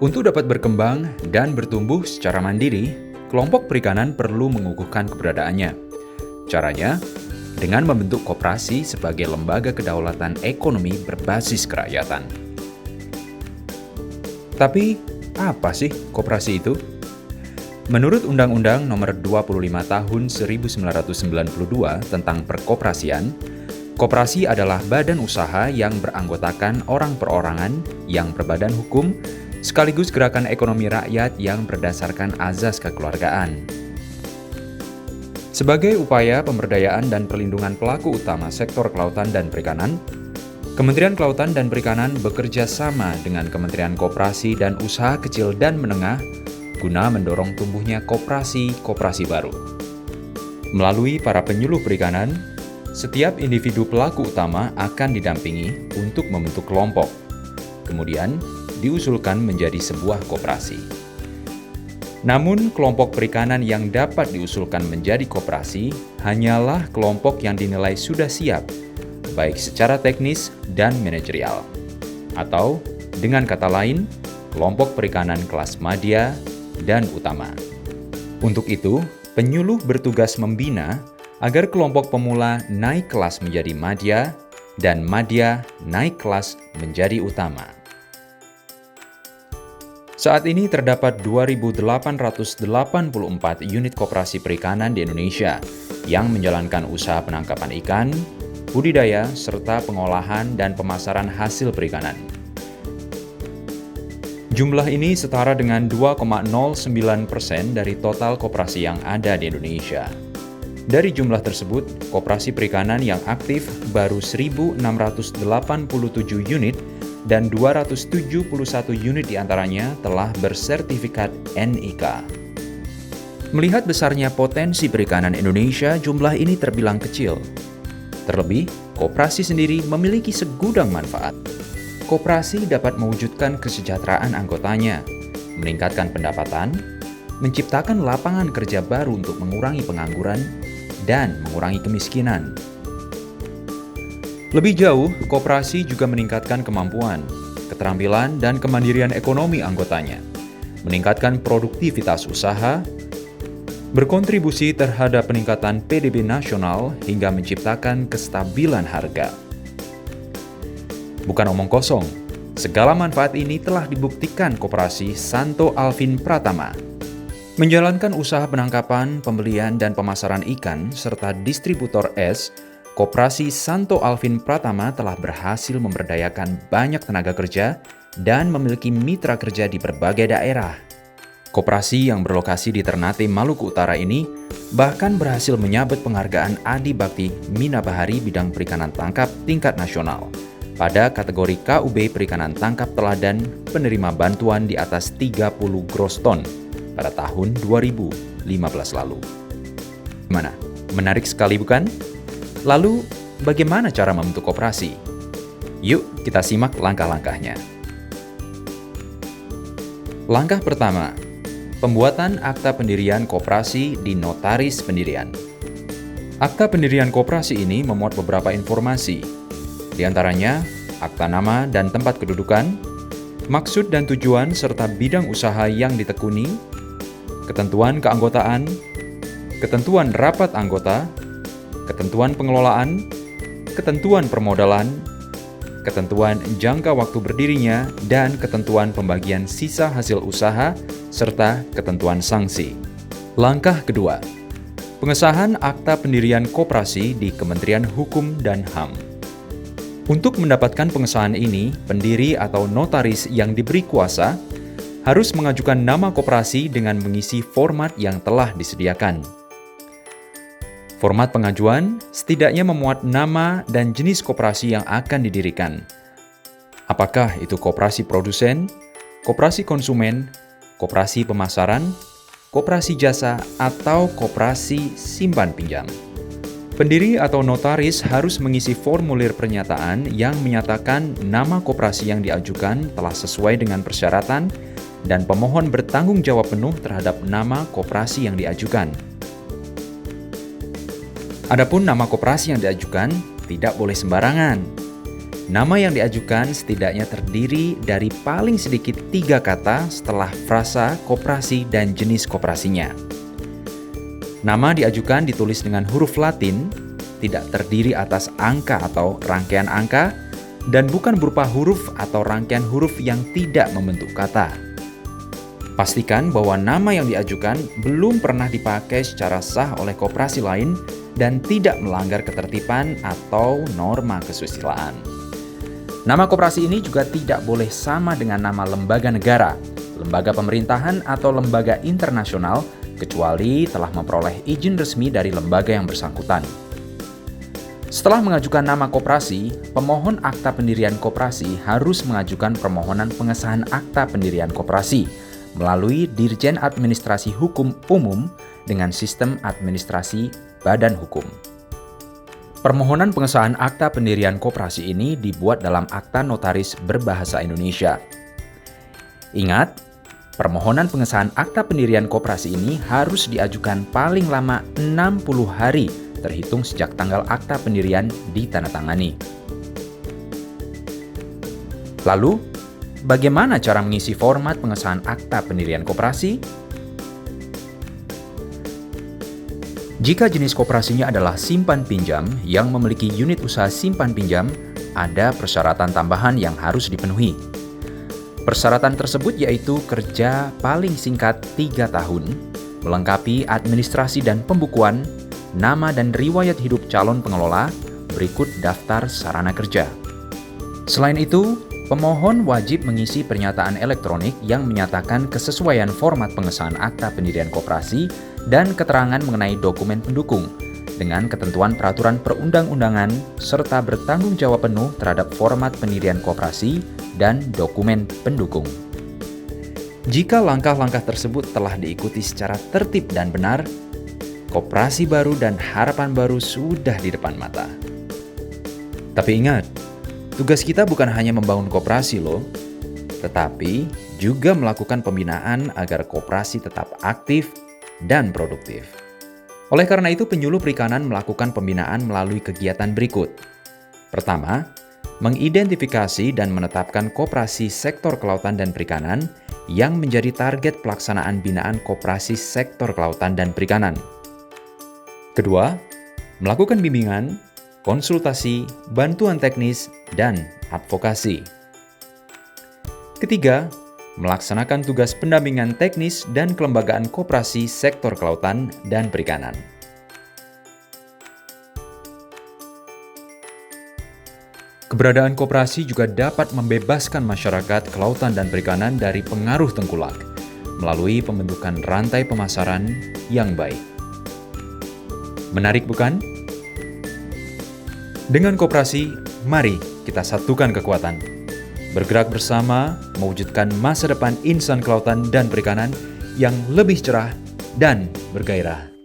Untuk dapat berkembang dan bertumbuh secara mandiri, kelompok perikanan perlu mengukuhkan keberadaannya. Caranya, dengan membentuk koperasi sebagai lembaga kedaulatan ekonomi berbasis kerakyatan. Tapi, apa sih koperasi itu? Menurut Undang-Undang Nomor 25 Tahun 1992 tentang Perkoperasian, koperasi adalah badan usaha yang beranggotakan orang perorangan yang berbadan hukum sekaligus gerakan ekonomi rakyat yang berdasarkan azas kekeluargaan. Sebagai upaya pemberdayaan dan perlindungan pelaku utama sektor kelautan dan perikanan, Kementerian Kelautan dan Perikanan bekerja sama dengan Kementerian Koperasi dan Usaha Kecil dan Menengah guna mendorong tumbuhnya koperasi-koperasi baru. Melalui para penyuluh perikanan, setiap individu pelaku utama akan didampingi untuk membentuk kelompok, kemudian diusulkan menjadi sebuah koperasi. Namun, kelompok perikanan yang dapat diusulkan menjadi koperasi hanyalah kelompok yang dinilai sudah siap, baik secara teknis dan manajerial. Atau, dengan kata lain, kelompok perikanan kelas madya dan utama. Untuk itu, penyuluh bertugas membina agar kelompok pemula naik kelas menjadi madya dan madya naik kelas menjadi utama. Saat ini terdapat 2.884 unit koperasi perikanan di Indonesia yang menjalankan usaha penangkapan ikan, budidaya, serta pengolahan dan pemasaran hasil perikanan. Jumlah ini setara dengan 2,09% dari total koperasi yang ada di Indonesia. Dari jumlah tersebut, koperasi perikanan yang aktif baru 1.687 unit dan 271 unit diantaranya telah bersertifikat NIK. Melihat besarnya potensi perikanan Indonesia, jumlah ini terbilang kecil. Terlebih, koperasi sendiri memiliki segudang manfaat. Koperasi dapat mewujudkan kesejahteraan anggotanya, meningkatkan pendapatan, menciptakan lapangan kerja baru untuk mengurangi pengangguran, dan mengurangi kemiskinan. Lebih jauh, koperasi juga meningkatkan kemampuan, keterampilan, dan kemandirian ekonomi anggotanya, meningkatkan produktivitas usaha, berkontribusi terhadap peningkatan PDB nasional hingga menciptakan kestabilan harga. Bukan omong kosong, segala manfaat ini telah dibuktikan koperasi Santo Alvin Pratama. Menjalankan usaha penangkapan, pembelian, dan pemasaran ikan, serta distributor es, koperasi Santo Alvin Pratama telah berhasil memberdayakan banyak tenaga kerja dan memiliki mitra kerja di berbagai daerah. Koperasi yang berlokasi di Ternate, Maluku Utara ini bahkan berhasil menyabet penghargaan Adi Bakti Mina Bahari bidang perikanan tangkap tingkat nasional pada kategori KUB Perikanan Tangkap Teladan penerima bantuan di atas 30 gross ton pada tahun 2015 lalu. Gimana? Menarik sekali bukan? Lalu, bagaimana cara membentuk koperasi? Yuk kita simak langkah-langkahnya. Langkah pertama, pembuatan akta pendirian koperasi di notaris pendirian. Akta pendirian koperasi ini memuat beberapa informasi, di antaranya akta nama dan tempat kedudukan, maksud dan tujuan serta bidang usaha yang ditekuni, ketentuan keanggotaan, ketentuan rapat anggota, ketentuan pengelolaan, ketentuan permodalan, ketentuan jangka waktu berdirinya, dan ketentuan pembagian sisa hasil usaha, serta ketentuan sanksi. Langkah kedua, pengesahan akta pendirian koperasi di Kementerian Hukum dan HAM. Untuk mendapatkan pengesahan ini, pendiri atau notaris yang diberi kuasa harus mengajukan nama koperasi dengan mengisi format yang telah disediakan. Format pengajuan setidaknya memuat nama dan jenis koperasi yang akan didirikan. Apakah itu koperasi produsen, koperasi konsumen, koperasi pemasaran, koperasi jasa, atau koperasi simpan pinjam. Pendiri atau notaris harus mengisi formulir pernyataan yang menyatakan nama koperasi yang diajukan telah sesuai dengan persyaratan dan pemohon bertanggung jawab penuh terhadap nama koperasi yang diajukan. Adapun nama koperasi yang diajukan tidak boleh sembarangan. Nama yang diajukan setidaknya terdiri dari paling sedikit 3 kata setelah frasa, koperasi, dan jenis koperasinya. Nama diajukan ditulis dengan huruf Latin, tidak terdiri atas angka atau rangkaian angka, dan bukan berupa huruf atau rangkaian huruf yang tidak membentuk kata. Pastikan bahwa nama yang diajukan belum pernah dipakai secara sah oleh koperasi lain dan tidak melanggar ketertiban atau norma kesusilaan. Nama koperasi ini juga tidak boleh sama dengan nama lembaga negara, lembaga pemerintahan, atau lembaga internasional, kecuali telah memperoleh izin resmi dari lembaga yang bersangkutan. Setelah mengajukan nama koperasi, pemohon akta pendirian koperasi harus mengajukan permohonan pengesahan akta pendirian koperasi melalui Dirjen Administrasi Hukum Umum dengan sistem administrasi Badan Hukum. Permohonan pengesahan akta pendirian koperasi ini dibuat dalam akta notaris berbahasa Indonesia. Ingat, permohonan pengesahan akta pendirian koperasi ini harus diajukan paling lama 60 hari terhitung sejak tanggal akta pendirian ditandatangani. Lalu, bagaimana cara mengisi format pengesahan akta pendirian koperasi? Jika jenis koperasinya adalah simpan pinjam yang memiliki unit usaha simpan pinjam, ada persyaratan tambahan yang harus dipenuhi. Persyaratan tersebut yaitu kerja paling singkat 3 tahun, melengkapi administrasi dan pembukuan, nama dan riwayat hidup calon pengelola, berikut daftar sarana kerja. Selain itu, pemohon wajib mengisi pernyataan elektronik yang menyatakan kesesuaian format pengesahan akta pendirian koperasi dan keterangan mengenai dokumen pendukung dengan ketentuan peraturan perundang-undangan serta bertanggung jawab penuh terhadap format pendirian koperasi dan dokumen pendukung. Jika langkah-langkah tersebut telah diikuti secara tertib dan benar, koperasi baru dan harapan baru sudah di depan mata. Tapi ingat, tugas kita bukan hanya membangun koperasi loh, tetapi juga melakukan pembinaan agar koperasi tetap aktif dan produktif. Oleh karena itu, penyuluh perikanan melakukan pembinaan melalui kegiatan berikut. Pertama, mengidentifikasi dan menetapkan koperasi sektor kelautan dan perikanan yang menjadi target pelaksanaan binaan koperasi sektor kelautan dan perikanan. Kedua, melakukan bimbingan, konsultasi, bantuan teknis, dan advokasi. Ketiga, melaksanakan tugas pendampingan teknis dan kelembagaan koperasi sektor kelautan dan perikanan. Keberadaan koperasi juga dapat membebaskan masyarakat kelautan dan perikanan dari pengaruh tengkulak melalui pembentukan rantai pemasaran yang baik. Menarik bukan? Dengan koperasi, mari kita satukan kekuatan. Bergerak bersama, mewujudkan masa depan insan kelautan dan perikanan yang lebih cerah dan bergairah.